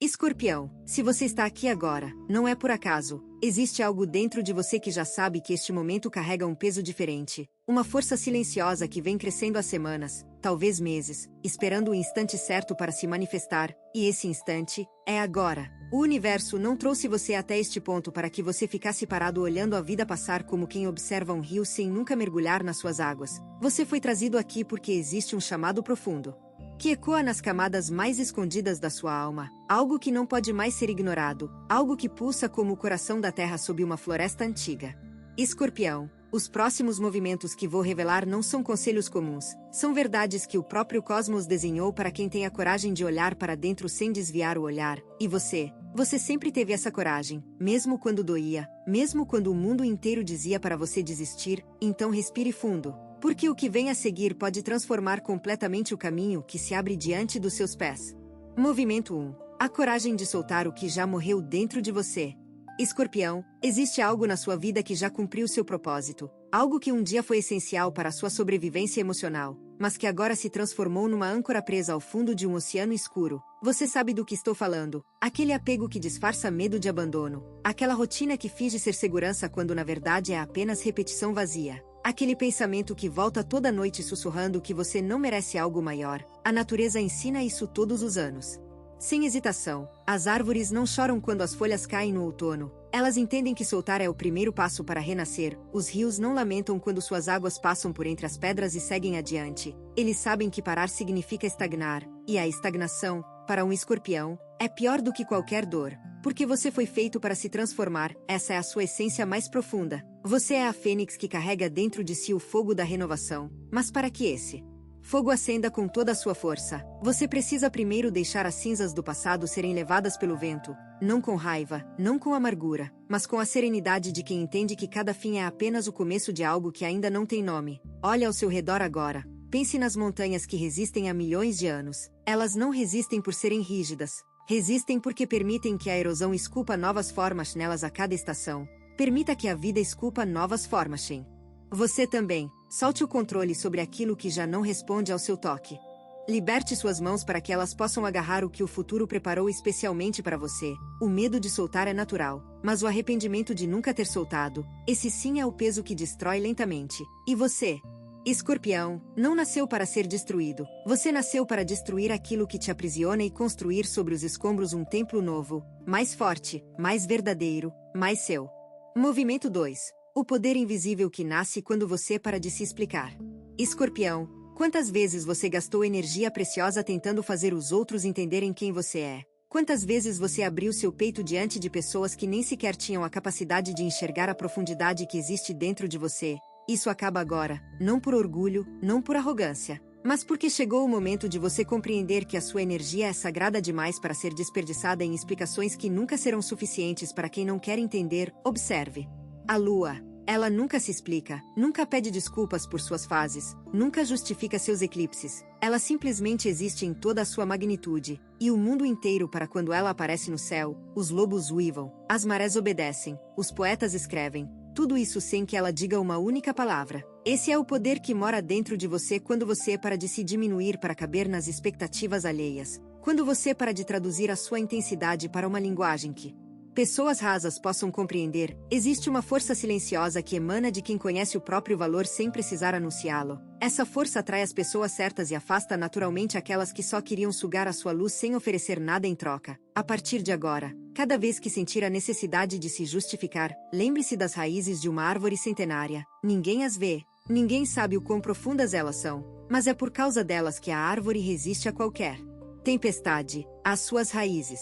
Escorpião, se você está aqui agora, não é por acaso. Existe algo dentro de você que já sabe que este momento carrega um peso diferente. Uma força silenciosa que vem crescendo há semanas, talvez meses, esperando o instante certo para se manifestar, e esse instante é agora. O universo não trouxe você até este ponto para que você ficasse parado olhando a vida passar como quem observa um rio sem nunca mergulhar nas suas águas. Você foi trazido aqui porque existe um chamado profundo que ecoa nas camadas mais escondidas da sua alma, algo que não pode mais ser ignorado, algo que pulsa como o coração da terra sob uma floresta antiga. Escorpião, os próximos movimentos que vou revelar não são conselhos comuns, são verdades que o próprio cosmos desenhou para quem tem a coragem de olhar para dentro sem desviar o olhar, e você sempre teve essa coragem, mesmo quando doía, mesmo quando o mundo inteiro dizia para você desistir, então respire fundo. Porque o que vem a seguir pode transformar completamente o caminho que se abre diante dos seus pés. Movimento 1. A coragem de soltar o que já morreu dentro de você. Escorpião, existe algo na sua vida que já cumpriu seu propósito. Algo que um dia foi essencial para a sua sobrevivência emocional, mas que agora se transformou numa âncora presa ao fundo de um oceano escuro. Você sabe do que estou falando. Aquele apego que disfarça medo de abandono. Aquela rotina que finge ser segurança quando na verdade é apenas repetição vazia. Aquele pensamento que volta toda noite sussurrando que você não merece algo maior. A natureza ensina isso todos os anos. Sem hesitação, as árvores não choram quando as folhas caem no outono. Elas entendem que soltar é o primeiro passo para renascer. Os rios não lamentam quando suas águas passam por entre as pedras e seguem adiante. Eles sabem que parar significa estagnar, e a estagnação, para um escorpião, é pior do que qualquer dor. Porque você foi feito para se transformar, essa é a sua essência mais profunda. Você é a fênix que carrega dentro de si o fogo da renovação. Mas para que esse fogo acenda com toda a sua força, você precisa primeiro deixar as cinzas do passado serem levadas pelo vento, não com raiva, não com amargura, mas com a serenidade de quem entende que cada fim é apenas o começo de algo que ainda não tem nome. Olhe ao seu redor agora. Pense nas montanhas que resistem há milhões de anos. Elas não resistem por serem rígidas. Resistem porque permitem que a erosão esculpa novas formas nelas a cada estação. Permita que a vida esculpa novas formas, Shen. Você também. Solte o controle sobre aquilo que já não responde ao seu toque. Liberte suas mãos para que elas possam agarrar o que o futuro preparou especialmente para você. O medo de soltar é natural, mas o arrependimento de nunca ter soltado, esse sim é o peso que destrói lentamente. E você? Escorpião, não nasceu para ser destruído. Você nasceu para destruir aquilo que te aprisiona e construir sobre os escombros um templo novo, mais forte, mais verdadeiro, mais seu. Movimento 2. O poder invisível que nasce quando você para de se explicar. Escorpião, quantas vezes você gastou energia preciosa tentando fazer os outros entenderem quem você é? Quantas vezes você abriu seu peito diante de pessoas que nem sequer tinham a capacidade de enxergar a profundidade que existe dentro de você? Isso acaba agora, não por orgulho, não por arrogância, mas porque chegou o momento de você compreender que a sua energia é sagrada demais para ser desperdiçada em explicações que nunca serão suficientes para quem não quer entender. Observe. A lua. Ela nunca se explica, nunca pede desculpas por suas fases, nunca justifica seus eclipses. Ela simplesmente existe em toda a sua magnitude, e o mundo inteiro para quando ela aparece no céu, os lobos uivam, as marés obedecem, os poetas escrevem, tudo isso sem que ela diga uma única palavra. Esse é o poder que mora dentro de você quando você para de se diminuir para caber nas expectativas alheias, quando você para de traduzir a sua intensidade para uma linguagem que pessoas rasas possam compreender. Existe uma força silenciosa que emana de quem conhece o próprio valor sem precisar anunciá-lo. Essa força atrai as pessoas certas e afasta naturalmente aquelas que só queriam sugar a sua luz sem oferecer nada em troca. A partir de agora, cada vez que sentir a necessidade de se justificar, lembre-se das raízes de uma árvore centenária. Ninguém as vê, ninguém sabe o quão profundas elas são, mas é por causa delas que a árvore resiste a qualquer tempestade. As suas raízes,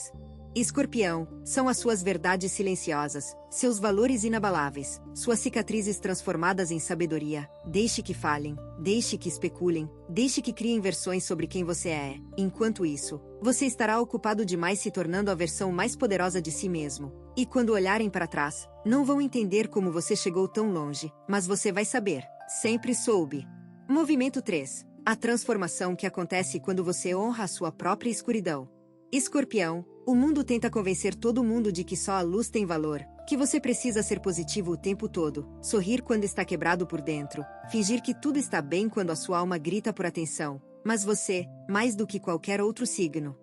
Escorpião, são as suas verdades silenciosas, seus valores inabaláveis, suas cicatrizes transformadas em sabedoria. Deixe que falem, deixe que especulem, deixe que criem versões sobre quem você é. Enquanto isso, você estará ocupado demais se tornando a versão mais poderosa de si mesmo. E quando olharem para trás, não vão entender como você chegou tão longe, mas você vai saber. Sempre soube. Movimento 3. A transformação que acontece quando você honra a sua própria escuridão. Escorpião, o mundo tenta convencer todo mundo de que só a luz tem valor, que você precisa ser positivo o tempo todo, sorrir quando está quebrado por dentro, fingir que tudo está bem quando a sua alma grita por atenção. Mas você, mais do que qualquer outro signo,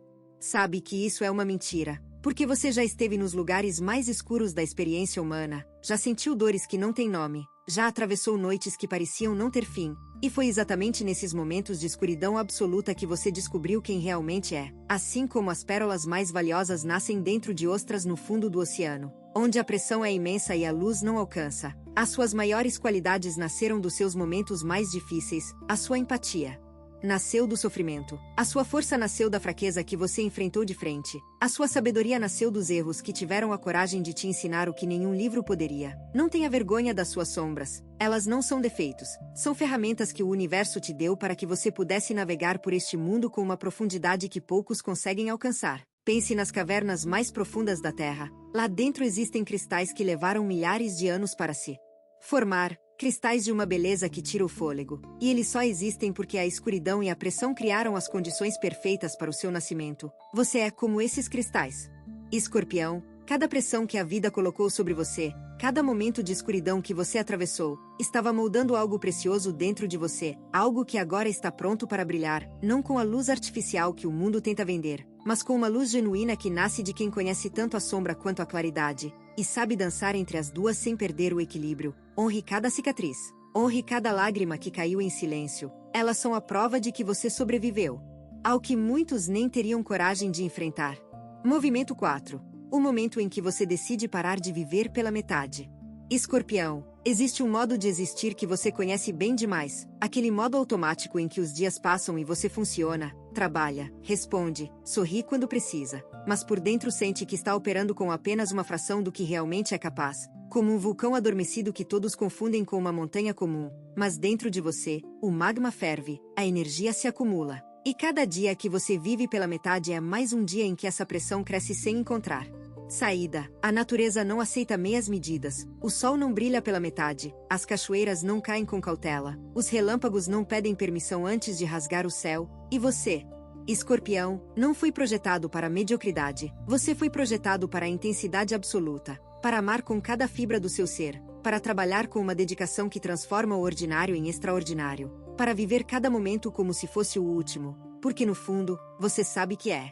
Sabe que isso é uma mentira. Porque você já esteve nos lugares mais escuros da experiência humana, já sentiu dores que não têm nome, já atravessou noites que pareciam não ter fim, e foi exatamente nesses momentos de escuridão absoluta que você descobriu quem realmente é. Assim como as pérolas mais valiosas nascem dentro de ostras no fundo do oceano, onde a pressão é imensa e a luz não alcança. As suas maiores qualidades nasceram dos seus momentos mais difíceis, a sua empatia nasceu do sofrimento. A sua força nasceu da fraqueza que você enfrentou de frente. A sua sabedoria nasceu dos erros que tiveram a coragem de te ensinar o que nenhum livro poderia. Não tenha vergonha das suas sombras. Elas não são defeitos. São ferramentas que o universo te deu para que você pudesse navegar por este mundo com uma profundidade que poucos conseguem alcançar. Pense nas cavernas mais profundas da Terra. Lá dentro existem cristais que levaram milhares de anos para se formar. Cristais de uma beleza que tira o fôlego, e eles só existem porque a escuridão e a pressão criaram as condições perfeitas para o seu nascimento. Você é como esses cristais. Escorpião, cada pressão que a vida colocou sobre você, cada momento de escuridão que você atravessou, estava moldando algo precioso dentro de você, algo que agora está pronto para brilhar, não com a luz artificial que o mundo tenta vender, mas com uma luz genuína que nasce de quem conhece tanto a sombra quanto a claridade, e sabe dançar entre as duas sem perder o equilíbrio. Honre cada cicatriz. Honre cada lágrima que caiu em silêncio. Elas são a prova de que você sobreviveu ao que muitos nem teriam coragem de enfrentar. Movimento 4. O momento em que você decide parar de viver pela metade. Escorpião, existe um modo de existir que você conhece bem demais, aquele modo automático em que os dias passam e você funciona, trabalha, responde, sorri quando precisa, mas por dentro sente que está operando com apenas uma fração do que realmente é capaz, como um vulcão adormecido que todos confundem com uma montanha comum, mas dentro de você, o magma ferve, a energia se acumula. E cada dia que você vive pela metade é mais um dia em que essa pressão cresce sem encontrar saída. A natureza não aceita meias medidas, o sol não brilha pela metade, as cachoeiras não caem com cautela, os relâmpagos não pedem permissão antes de rasgar o céu, e você, Escorpião, não foi projetado para a mediocridade, você foi projetado para a intensidade absoluta, para amar com cada fibra do seu ser, para trabalhar com uma dedicação que transforma o ordinário em extraordinário, para viver cada momento como se fosse o último, porque no fundo, você sabe que é.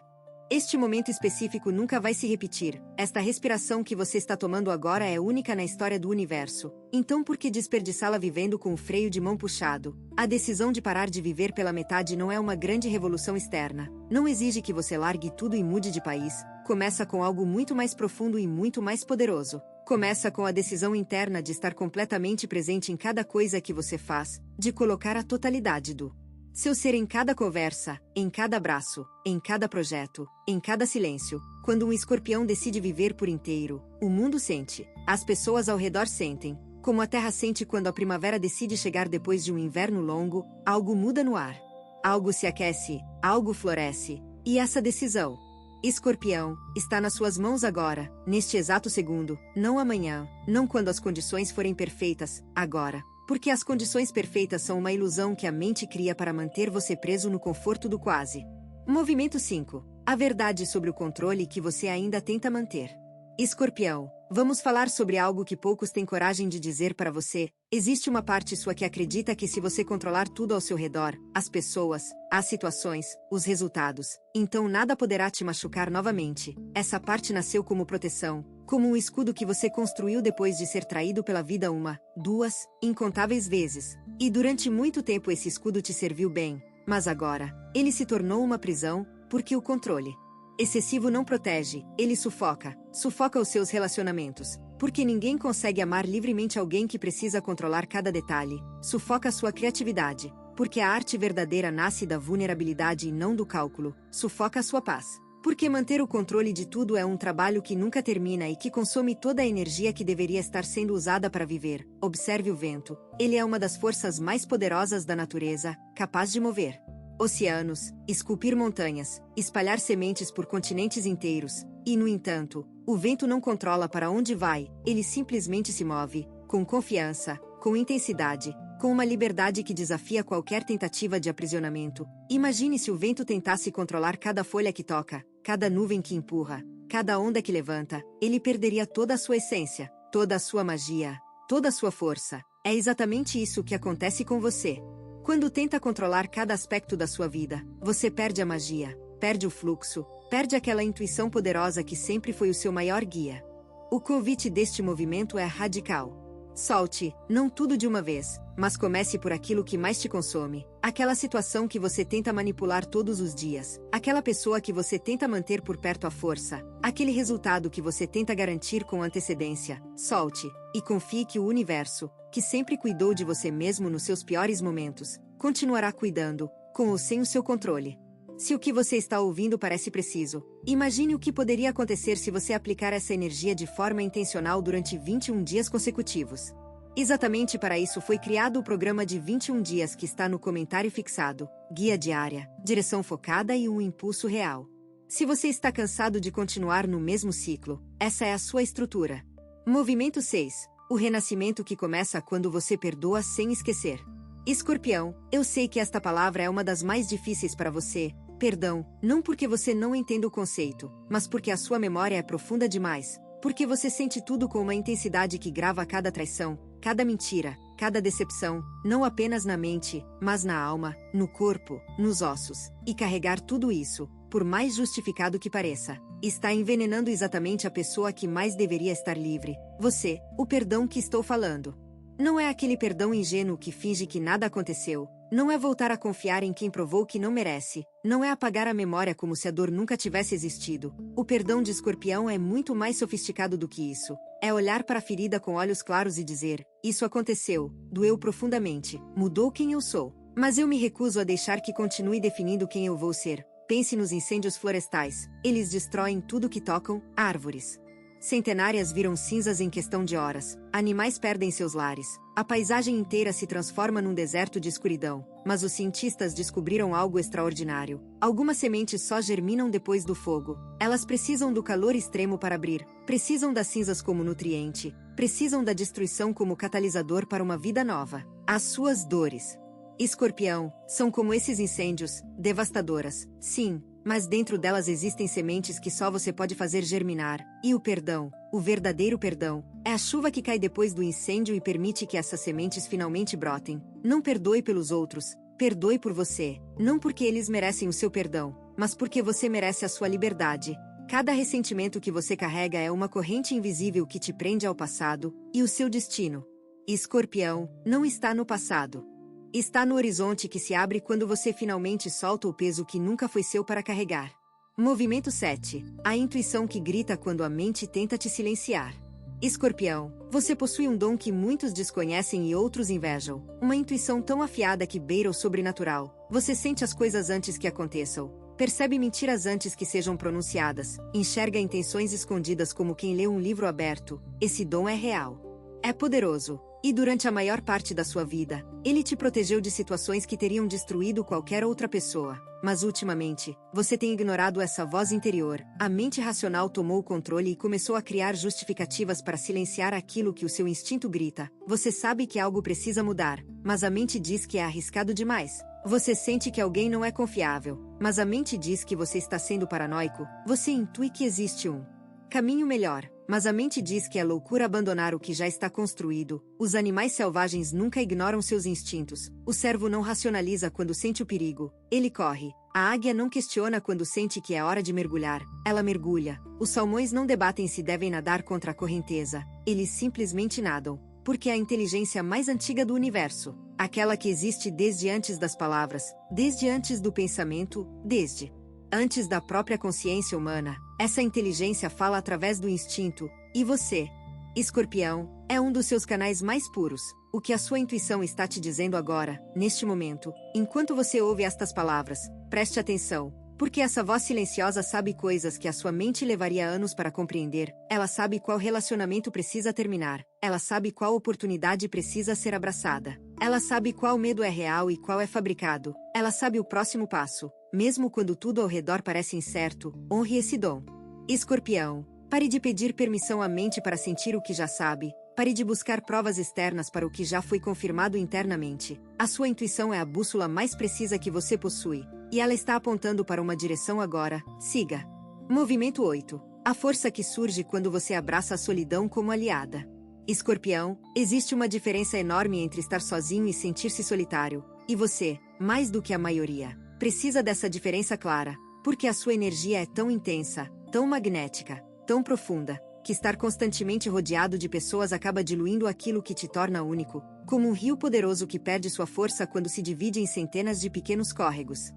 Este momento específico nunca vai se repetir, esta respiração que você está tomando agora é única na história do universo, então por que desperdiçá-la vivendo com o freio de mão puxado? A decisão de parar de viver pela metade não é uma grande revolução externa, não exige que você largue tudo e mude de país, começa com algo muito mais profundo e muito mais poderoso. Começa com a decisão interna de estar completamente presente em cada coisa que você faz, de colocar a totalidade do seu ser em cada conversa, em cada abraço, em cada projeto, em cada silêncio. Quando um escorpião decide viver por inteiro, o mundo sente, as pessoas ao redor sentem, como a terra sente quando a primavera decide chegar depois de um inverno longo, algo muda no ar. Algo se aquece, algo floresce, e essa decisão, Escorpião, está nas suas mãos agora, neste exato segundo, não amanhã, não quando as condições forem perfeitas, agora. Porque as condições perfeitas são uma ilusão que a mente cria para manter você preso no conforto do quase. Movimento 5. A verdade sobre o controle que você ainda tenta manter. Escorpião, vamos falar sobre algo que poucos têm coragem de dizer para você. Existe uma parte sua que acredita que se você controlar tudo ao seu redor, as pessoas, as situações, os resultados, então nada poderá te machucar novamente. Essa parte nasceu como proteção, como um escudo que você construiu depois de ser traído pela vida uma, duas, incontáveis vezes. E durante muito tempo esse escudo te serviu bem, mas agora, ele se tornou uma prisão, porque o controle excessivo não protege, ele sufoca os seus relacionamentos. Porque ninguém consegue amar livremente alguém que precisa controlar cada detalhe. Sufoca a sua criatividade, porque a arte verdadeira nasce da vulnerabilidade e não do cálculo. Sufoca a sua paz. Porque manter o controle de tudo é um trabalho que nunca termina e que consome toda a energia que deveria estar sendo usada para viver. Observe o vento. Ele é uma das forças mais poderosas da natureza, capaz de mover oceanos, esculpir montanhas, espalhar sementes por continentes inteiros. E, no entanto, o vento não controla para onde vai, ele simplesmente se move, com confiança, com intensidade, com uma liberdade que desafia qualquer tentativa de aprisionamento. Imagine se o vento tentasse controlar cada folha que toca, cada nuvem que empurra, cada onda que levanta, ele perderia toda a sua essência, toda a sua magia, toda a sua força. É exatamente isso que acontece com você. Quando tenta controlar cada aspecto da sua vida, você perde a magia, perde o fluxo, Perde aquela intuição poderosa que sempre foi o seu maior guia. O convite deste movimento é radical. Solte, não tudo de uma vez, mas comece por aquilo que mais te consome. Aquela situação que você tenta manipular todos os dias. Aquela pessoa que você tenta manter por perto à força. Aquele resultado que você tenta garantir com antecedência. Solte, e confie que o universo, que sempre cuidou de você mesmo nos seus piores momentos, continuará cuidando, com ou sem o seu controle. Se o que você está ouvindo parece preciso, imagine o que poderia acontecer se você aplicar essa energia de forma intencional durante 21 dias consecutivos. Exatamente para isso foi criado o programa de 21 dias que está no comentário fixado, guia diária, direção focada e um impulso real. Se você está cansado de continuar no mesmo ciclo, essa é a sua estrutura. Movimento 6. O renascimento que começa quando você perdoa sem esquecer. Escorpião, eu sei que esta palavra é uma das mais difíceis para você. Perdão, não porque você não entenda o conceito, mas porque a sua memória é profunda demais. Porque você sente tudo com uma intensidade que grava cada traição, cada mentira, cada decepção, não apenas na mente, mas na alma, no corpo, nos ossos. E carregar tudo isso, por mais justificado que pareça, está envenenando exatamente a pessoa que mais deveria estar livre. Você, o perdão que estou falando. Não é aquele perdão ingênuo que finge que nada aconteceu. Não é voltar a confiar em quem provou que não merece. Não é apagar a memória como se a dor nunca tivesse existido. O perdão de Escorpião é muito mais sofisticado do que isso. É olhar para a ferida com olhos claros e dizer: isso aconteceu, doeu profundamente, mudou quem eu sou. Mas eu me recuso a deixar que continue definindo quem eu vou ser. Pense nos incêndios florestais. Eles destroem tudo que tocam, árvores. Centenárias viram cinzas em questão de horas, animais perdem seus lares, a paisagem inteira se transforma num deserto de escuridão, mas os cientistas descobriram algo extraordinário. Algumas sementes só germinam depois do fogo. Elas precisam do calor extremo para abrir, precisam das cinzas como nutriente, precisam da destruição como catalisador para uma vida nova. As suas dores, Escorpião, são como esses incêndios, devastadoras, sim. Mas dentro delas existem sementes que só você pode fazer germinar. E o perdão, o verdadeiro perdão, é a chuva que cai depois do incêndio e permite que essas sementes finalmente brotem. Não perdoe pelos outros, perdoe por você. Não porque eles merecem o seu perdão, mas porque você merece a sua liberdade. Cada ressentimento que você carrega é uma corrente invisível que te prende ao passado e o seu destino. Escorpião, não está no passado. Está no horizonte que se abre quando você finalmente solta o peso que nunca foi seu para carregar. Movimento 7. A intuição que grita quando a mente tenta te silenciar. Escorpião, você possui um dom que muitos desconhecem e outros invejam. Uma intuição tão afiada que beira o sobrenatural. Você sente as coisas antes que aconteçam. Percebe mentiras antes que sejam pronunciadas. Enxerga intenções escondidas como quem lê um livro aberto. Esse dom é real. É poderoso. E durante a maior parte da sua vida, ele te protegeu de situações que teriam destruído qualquer outra pessoa. Mas ultimamente, você tem ignorado essa voz interior. A mente racional tomou o controle e começou a criar justificativas para silenciar aquilo que o seu instinto grita. Você sabe que algo precisa mudar, mas a mente diz que é arriscado demais. Você sente que alguém não é confiável, mas a mente diz que você está sendo paranoico. Você intui que existe um caminho melhor. Mas a mente diz que é loucura abandonar o que já está construído. Os animais selvagens nunca ignoram seus instintos. O cervo não racionaliza quando sente o perigo. Ele corre. A águia não questiona quando sente que é hora de mergulhar. Ela mergulha. Os salmões não debatem se devem nadar contra a correnteza. Eles simplesmente nadam. Porque é a inteligência mais antiga do universo. Aquela que existe desde antes das palavras, desde antes do pensamento, desde antes da própria consciência humana. Essa inteligência fala através do instinto, e você, Escorpião, é um dos seus canais mais puros. O que a sua intuição está te dizendo agora, neste momento, enquanto você ouve estas palavras, preste atenção, porque essa voz silenciosa sabe coisas que a sua mente levaria anos para compreender. Ela sabe qual relacionamento precisa terminar. Ela sabe qual oportunidade precisa ser abraçada. Ela sabe qual medo é real e qual é fabricado. Ela sabe o próximo passo. Mesmo quando tudo ao redor parece incerto, honre esse dom. Escorpião, pare de pedir permissão à mente para sentir o que já sabe. Pare de buscar provas externas para o que já foi confirmado internamente. A sua intuição é a bússola mais precisa que você possui. E ela está apontando para uma direção agora. Siga. Movimento 8. A força que surge quando você abraça a solidão como aliada. Escorpião, existe uma diferença enorme entre estar sozinho e sentir-se solitário. E você, mais do que a maioria, precisa dessa diferença clara. Porque a sua energia é tão intensa, tão magnética, tão profunda, que estar constantemente rodeado de pessoas acaba diluindo aquilo que te torna único, como um rio poderoso que perde sua força quando se divide em centenas de pequenos córregos.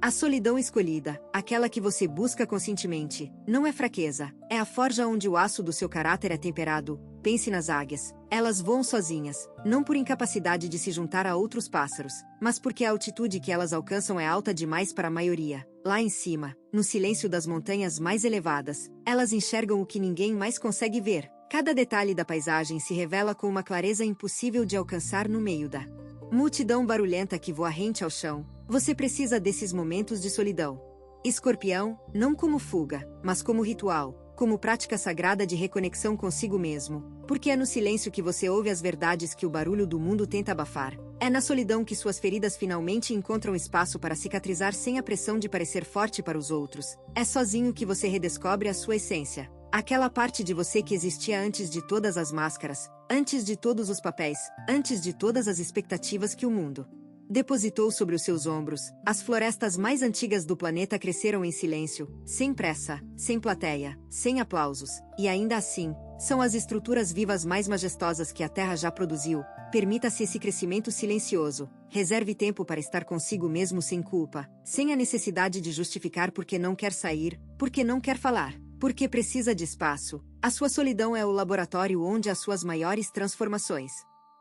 A solidão escolhida, aquela que você busca conscientemente, não é fraqueza, é a forja onde o aço do seu caráter é temperado. Pense nas águias. Elas voam sozinhas, não por incapacidade de se juntar a outros pássaros, mas porque a altitude que elas alcançam é alta demais para a maioria. Lá em cima, no silêncio das montanhas mais elevadas, elas enxergam o que ninguém mais consegue ver. Cada detalhe da paisagem se revela com uma clareza impossível de alcançar no meio da multidão barulhenta que voa rente ao chão. Você precisa desses momentos de solidão. Escorpião, não como fuga, mas como ritual, como prática sagrada de reconexão consigo mesmo, porque é no silêncio que você ouve as verdades que o barulho do mundo tenta abafar. É na solidão que suas feridas finalmente encontram espaço para cicatrizar sem a pressão de parecer forte para os outros. É sozinho que você redescobre a sua essência. Aquela parte de você que existia antes de todas as máscaras, antes de todos os papéis, antes de todas as expectativas que o mundo depositou sobre os seus ombros. As florestas mais antigas do planeta cresceram em silêncio, sem pressa, sem plateia, sem aplausos, e ainda assim, são as estruturas vivas mais majestosas que a Terra já produziu. Permita-se esse crescimento silencioso. Reserve tempo para estar consigo mesmo sem culpa, sem a necessidade de justificar porque não quer sair, porque não quer falar, porque precisa de espaço. A sua solidão é o laboratório onde as suas maiores transformações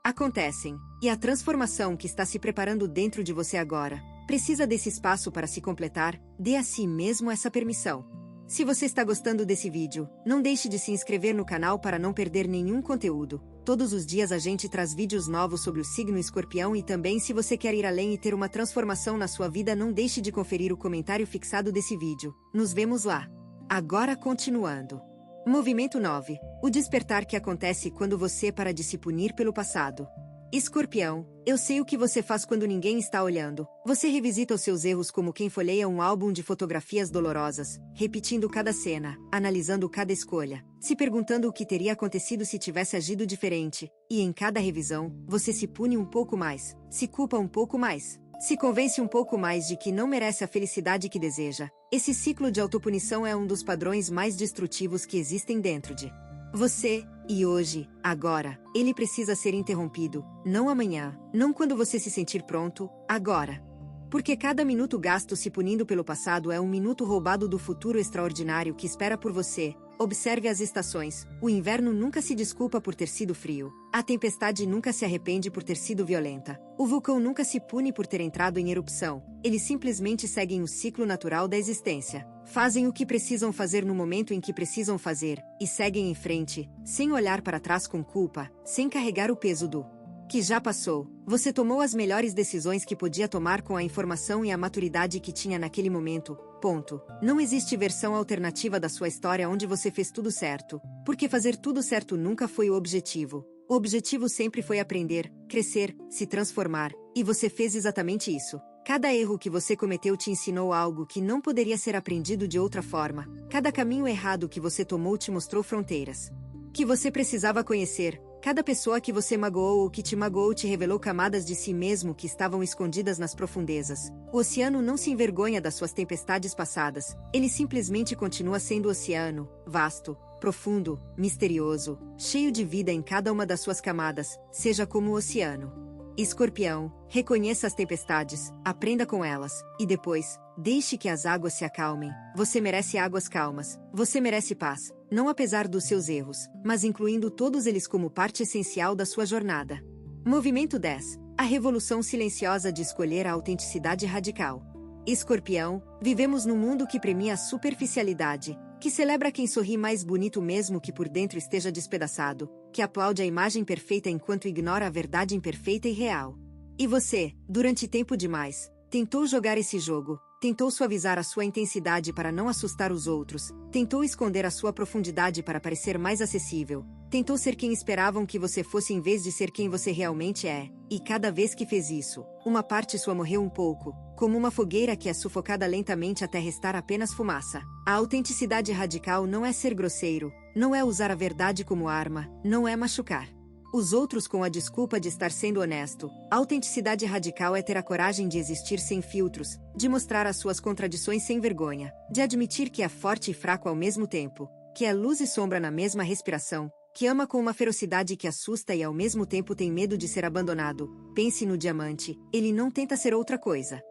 acontecem, e a transformação que está se preparando dentro de você agora precisa desse espaço para se completar. Dê a si mesmo essa permissão. Se você está gostando desse vídeo, não deixe de se inscrever no canal para não perder nenhum conteúdo. Todos os dias a gente traz vídeos novos sobre o signo Escorpião, e também se você quer ir além e ter uma transformação na sua vida, não deixe de conferir o comentário fixado desse vídeo. Nos vemos lá. Agora continuando. Movimento 9. O despertar que acontece quando você para de se punir pelo passado. Escorpião, eu sei o que você faz quando ninguém está olhando. Você revisita os seus erros como quem folheia um álbum de fotografias dolorosas, repetindo cada cena, analisando cada escolha, se perguntando o que teria acontecido se tivesse agido diferente. E em cada revisão, você se pune um pouco mais, se culpa um pouco mais, se convence um pouco mais de que não merece a felicidade que deseja. Esse ciclo de autopunição é um dos padrões mais destrutivos que existem dentro de você. E hoje, agora, ele precisa ser interrompido. Não amanhã, não quando você se sentir pronto, agora. Porque cada minuto gasto se punindo pelo passado é um minuto roubado do futuro extraordinário que espera por você. Observe as estações. O inverno nunca se desculpa por ter sido frio. A tempestade nunca se arrepende por ter sido violenta. O vulcão nunca se pune por ter entrado em erupção. Eles simplesmente seguem o ciclo natural da existência. Fazem o que precisam fazer no momento em que precisam fazer, e seguem em frente, sem olhar para trás com culpa, sem carregar o peso do que já passou. Você tomou as melhores decisões que podia tomar com a informação e a maturidade que tinha naquele momento. Ponto. Não existe versão alternativa da sua história onde você fez tudo certo, porque fazer tudo certo nunca foi o objetivo. O objetivo sempre foi aprender, crescer, se transformar, e você fez exatamente isso. Cada erro que você cometeu te ensinou algo que não poderia ser aprendido de outra forma. Cada caminho errado que você tomou te mostrou fronteiras que você precisava conhecer. Cada pessoa que você magoou ou que te magoou te revelou camadas de si mesmo que estavam escondidas nas profundezas. O oceano não se envergonha das suas tempestades passadas. Ele simplesmente continua sendo oceano, vasto, profundo, misterioso, cheio de vida em cada uma das suas camadas. Seja como o oceano. Escorpião, reconheça as tempestades, aprenda com elas, e depois, deixe que as águas se acalmem. Você merece águas calmas, você merece paz, não apesar dos seus erros, mas incluindo todos eles como parte essencial da sua jornada. Movimento 10. A revolução silenciosa de escolher a autenticidade radical. Escorpião, vivemos num mundo que premia a superficialidade, que celebra quem sorri mais bonito mesmo que por dentro esteja despedaçado, que aplaude a imagem perfeita enquanto ignora a verdade imperfeita e real. E você, durante tempo demais, tentou jogar esse jogo, tentou suavizar a sua intensidade para não assustar os outros, tentou esconder a sua profundidade para parecer mais acessível, tentou ser quem esperavam que você fosse em vez de ser quem você realmente é, e cada vez que fez isso, uma parte sua morreu um pouco, como uma fogueira que é sufocada lentamente até restar apenas fumaça. A autenticidade radical não é ser grosseiro, não é usar a verdade como arma, não é machucar Os outros com a desculpa de estar sendo honesto. A autenticidade radical é ter a coragem de existir sem filtros, de mostrar as suas contradições sem vergonha, de admitir que é forte e fraco ao mesmo tempo, que é luz e sombra na mesma respiração, que ama com uma ferocidade que assusta e ao mesmo tempo tem medo de ser abandonado. Pense no diamante, ele não tenta ser outra coisa.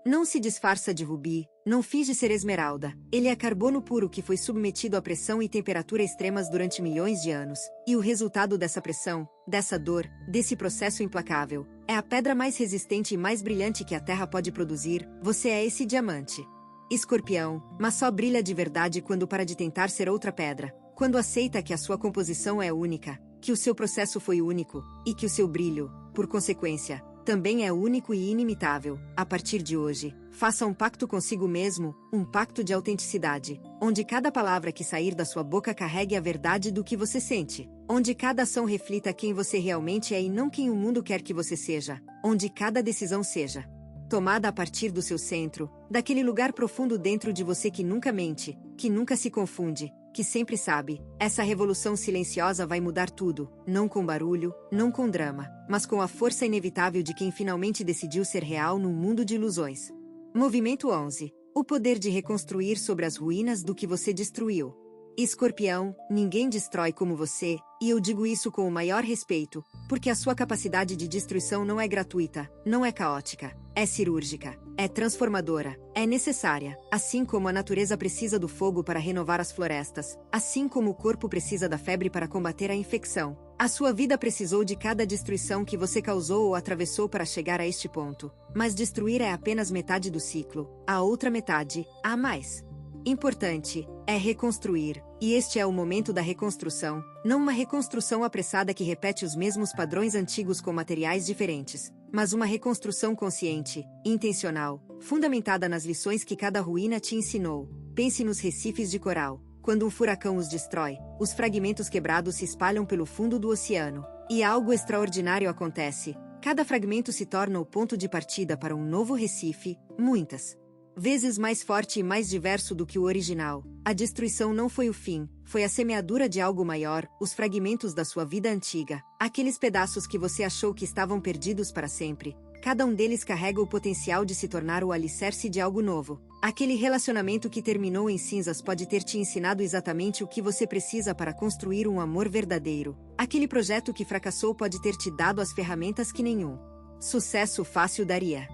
Não se disfarça de rubi, não finge ser esmeralda. Ele é carbono puro que foi submetido a pressão e temperatura extremas durante milhões de anos. E o resultado dessa pressão, dessa dor, desse processo implacável, é a pedra mais resistente e mais brilhante que a Terra pode produzir. Você é esse diamante. Escorpião, mas só brilha de verdade quando para de tentar ser outra pedra. Quando aceita que a sua composição é única, que o seu processo foi único, e que o seu brilho, por consequência, também é único e inimitável. A partir de hoje, faça um pacto consigo mesmo, um pacto de autenticidade, onde cada palavra que sair da sua boca carregue a verdade do que você sente, onde cada ação reflita quem você realmente é e não quem o mundo quer que você seja, onde cada decisão seja tomada a partir do seu centro, daquele lugar profundo dentro de você que nunca mente, que nunca se confunde, que sempre sabe. Essa revolução silenciosa vai mudar tudo, não com barulho, não com drama, mas com a força inevitável de quem finalmente decidiu ser real num mundo de ilusões. Movimento 11. O poder de reconstruir sobre as ruínas do que você destruiu. Escorpião, ninguém destrói como você, e eu digo isso com o maior respeito, porque a sua capacidade de destruição não é gratuita, não é caótica, é cirúrgica, é transformadora, é necessária, assim como a natureza precisa do fogo para renovar as florestas, assim como o corpo precisa da febre para combater a infecção. A sua vida precisou de cada destruição que você causou ou atravessou para chegar a este ponto, mas destruir é apenas metade do ciclo, a outra metade, a mais importante, é reconstruir, e este é o momento da reconstrução, não uma reconstrução apressada que repete os mesmos padrões antigos com materiais diferentes, mas uma reconstrução consciente, intencional, fundamentada nas lições que cada ruína te ensinou. Pense nos recifes de coral. Quando um furacão os destrói, os fragmentos quebrados se espalham pelo fundo do oceano, e algo extraordinário acontece. Cada fragmento se torna o ponto de partida para um novo recife, muitas vezes mais forte e mais diverso do que o original. A destruição não foi o fim, foi a semeadura de algo maior, os fragmentos da sua vida antiga, aqueles pedaços que você achou que estavam perdidos para sempre. Cada um deles carrega o potencial de se tornar o alicerce de algo novo. Aquele relacionamento que terminou em cinzas pode ter te ensinado exatamente o que você precisa para construir um amor verdadeiro. Aquele projeto que fracassou pode ter te dado as ferramentas que nenhum sucesso fácil daria.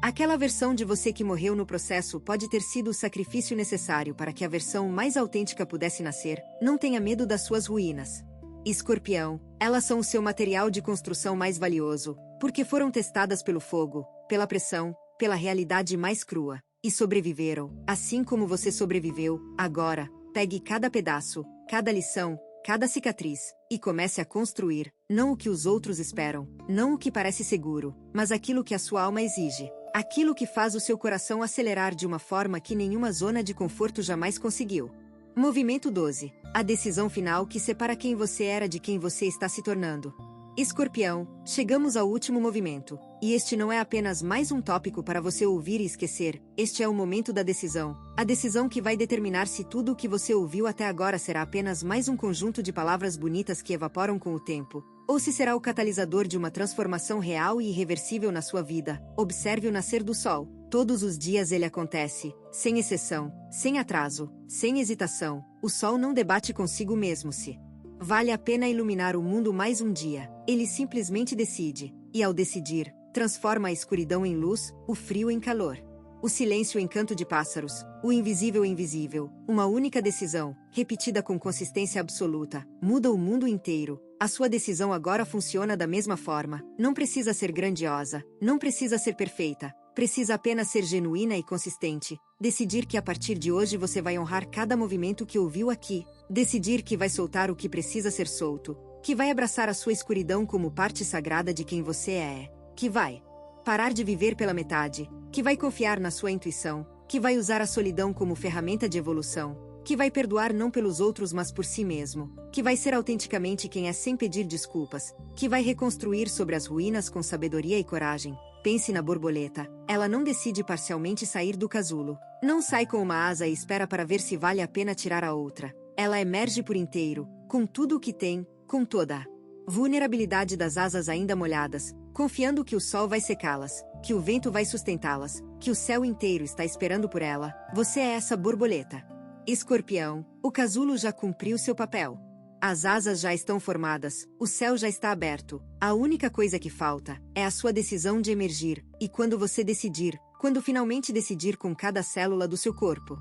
Aquela versão de você que morreu no processo pode ter sido o sacrifício necessário para que a versão mais autêntica pudesse nascer. Não tenha medo das suas ruínas. Escorpião, elas são o seu material de construção mais valioso, porque foram testadas pelo fogo, pela pressão, pela realidade mais crua, e sobreviveram, assim como você sobreviveu. Agora, pegue cada pedaço, cada lição, cada cicatriz, e comece a construir, não o que os outros esperam, não o que parece seguro, mas aquilo que a sua alma exige. Aquilo que faz o seu coração acelerar de uma forma que nenhuma zona de conforto jamais conseguiu. Movimento 12. A decisão final que separa quem você era de quem você está se tornando. Escorpião, chegamos ao último movimento. E este não é apenas mais um tópico para você ouvir e esquecer, este é o momento da decisão. A decisão que vai determinar se tudo o que você ouviu até agora será apenas mais um conjunto de palavras bonitas que evaporam com o tempo, ou se será o catalisador de uma transformação real e irreversível na sua vida. Observe o nascer do sol. Todos os dias ele acontece, sem exceção, sem atraso, sem hesitação. O sol não debate consigo mesmo se vale a pena iluminar o mundo mais um dia. Ele simplesmente decide, e ao decidir, transforma a escuridão em luz, o frio em calor. O silêncio em canto de pássaros, o invisível em visível. Uma única decisão, repetida com consistência absoluta, muda o mundo inteiro. A sua decisão agora funciona da mesma forma. Não precisa ser grandiosa, não precisa ser perfeita. Precisa apenas ser genuína e consistente. Decidir que a partir de hoje você vai honrar cada movimento que ouviu aqui. Decidir que vai soltar o que precisa ser solto. Que vai abraçar a sua escuridão como parte sagrada de quem você é. Que vai parar de viver pela metade. Que vai confiar na sua intuição. Que vai usar a solidão como ferramenta de evolução. Que vai perdoar não pelos outros mas por si mesmo. Que vai ser autenticamente quem é sem pedir desculpas. Que vai reconstruir sobre as ruínas com sabedoria e coragem. Pense na borboleta. Ela não decide parcialmente sair do casulo. Não sai com uma asa e espera para ver se vale a pena tirar a outra. Ela emerge por inteiro, com tudo o que tem, com toda Vulnerabilidade das asas ainda molhadas, confiando que o sol vai secá-las, que o vento vai sustentá-las, que o céu inteiro está esperando por ela. Você é essa borboleta. Escorpião, o casulo já cumpriu seu papel. As asas já estão formadas, o céu já está aberto. A única coisa que falta é a sua decisão de emergir, e quando você decidir, quando finalmente decidir com cada célula do seu corpo,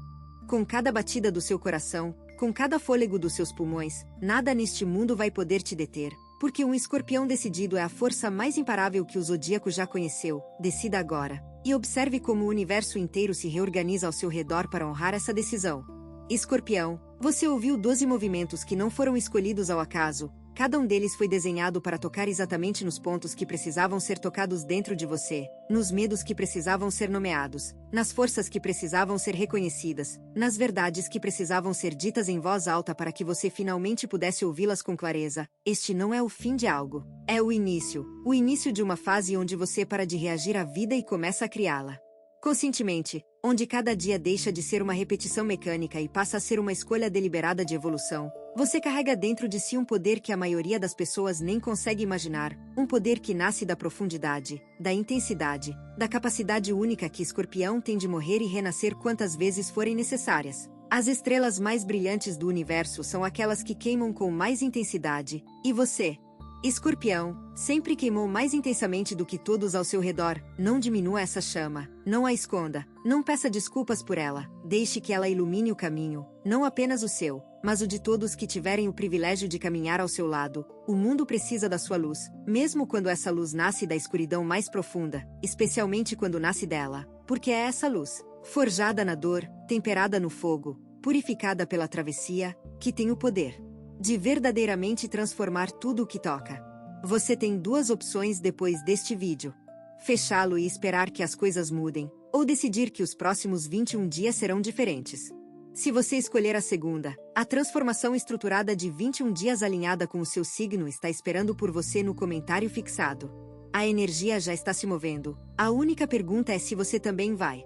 com cada batida do seu coração, com cada fôlego dos seus pulmões, nada neste mundo vai poder te deter, porque um escorpião decidido é a força mais imparável que o zodíaco já conheceu. Decida agora, e observe como o universo inteiro se reorganiza ao seu redor para honrar essa decisão. Escorpião, você ouviu 12 movimentos que não foram escolhidos ao acaso, cada um deles foi desenhado para tocar exatamente nos pontos que precisavam ser tocados dentro de você, nos medos que precisavam ser nomeados, nas forças que precisavam ser reconhecidas, nas verdades que precisavam ser ditas em voz alta para que você finalmente pudesse ouvi-las com clareza. Este não é o fim de algo, é o início de uma fase onde você para de reagir à vida e começa a criá-la conscientemente, onde cada dia deixa de ser uma repetição mecânica e passa a ser uma escolha deliberada de evolução. Você carrega dentro de si um poder que a maioria das pessoas nem consegue imaginar, um poder que nasce da profundidade, da intensidade, da capacidade única que Escorpião tem de morrer e renascer quantas vezes forem necessárias. As estrelas mais brilhantes do universo são aquelas que queimam com mais intensidade, e você, Escorpião, sempre queimou mais intensamente do que todos ao seu redor. Não diminua essa chama, não a esconda, não peça desculpas por ela, deixe que ela ilumine o caminho, não apenas o seu, mas o de todos que tiverem o privilégio de caminhar ao seu lado. O mundo precisa da sua luz, mesmo quando essa luz nasce da escuridão mais profunda, especialmente quando nasce dela, porque é essa luz, forjada na dor, temperada no fogo, purificada pela travessia, que tem o poder de verdadeiramente transformar tudo o que toca. Você tem duas opções depois deste vídeo: fechá-lo e esperar que as coisas mudem, ou decidir que os próximos 21 dias serão diferentes. Se você escolher a segunda, a transformação estruturada de 21 dias alinhada com o seu signo está esperando por você no comentário fixado. A energia já está se movendo, a única pergunta é se você também vai.